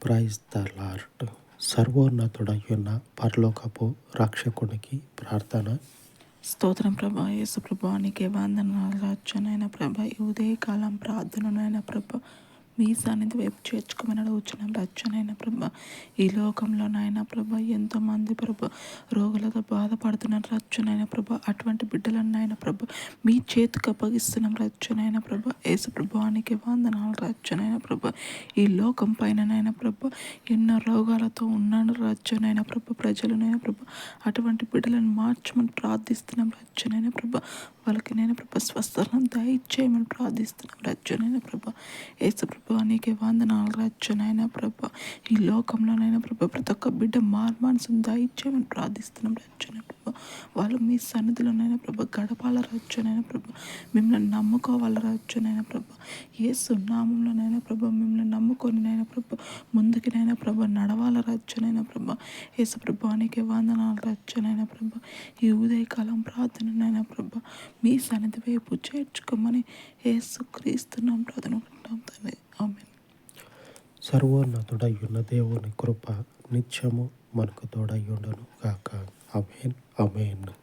Praise the lord. సర్వోన్నతుడయ్యున్న పరలోకపు రక్షకునికి ప్రార్థన. స్తోత్రం ప్రభా. యేసు ప్రభా నీకే వందనాలు రచ్చనైన ప్రభ. ఈ ఉదయకాలం ప్రార్థననైన ప్రభ మీ సన్నిధి వైపు చేర్చుకోమని అడుగుచున్నాం రచ్చనైన ప్రభ. ఈ లోకంలోనైనా ప్రభ ఎంతోమంది ప్రభ రోగులతో బాధపడుతున్నారు రచ్చనైన ప్రభ. అటువంటి బిడ్డలన్నైనా ప్రభ మీ చేతికి అప్పగిస్తున్నాం రచ్చనైన ప్రభ. యేసు ప్రభానికి వందనాలు రచ్చనైన ప్రభ. ఈ లోకం పైననైనా ప్రభ ఎన్నో రోగాలతో ఉన్నాడు రచ్చనైన ప్రభ ప్రజలనైనా ప్రభ. అటువంటి బిడ్డలను మార్చమని ప్రార్థిస్తున్నాం రచ్చనైన ప్రభ. వాళ్ళకి నేను ప్రభ స్వస్థలను దయచేయమని ప్రార్థిస్తున్నాం రచ్చనైన ప్రభ. యేసు ప్రభ నీకే వందనాలు రచ్చనైన ప్రభ. ఈ లోకంలోనైనా ప్రభ ప్రతి ఒక్క బిడ్డ మనసును దయచేయమని ప్రార్థిస్తున్నాం రచ్చనైన ప్రభ. వాళ్ళు మీ సన్నిధిలోనైనా ప్రభ గడపాల రచ్చనైన ప్రభ. మిమ్మల్ని నమ్ముకోవాల రచ్చనైన ప్రభ. యేసు నామంలోనైనా ప్రభ మిమ్మల్ని నమ్ముకొనినైనా ప్రభ ముందుకినైనా ప్రభ నడవాల రచ్చనైన ప్రభ. యేసు ప్రభానికి వందనాలు రచ్చనైన ప్రభ. ఈ ఉదయకాలం ప్రార్థననైనా ప్రభ మీ సన్నిధి వైపు చేర్చుకోమని యేసు క్రీస్తున్నాం ప్రార్థనకుంటాం తండ్రి. ఆమేన్. సర్వోన్నతుడయ్యున్న దేవుని కృప నిత్యము మనకు తోడయ్యుండును గాక. ఆమేన్. ఆమేన్.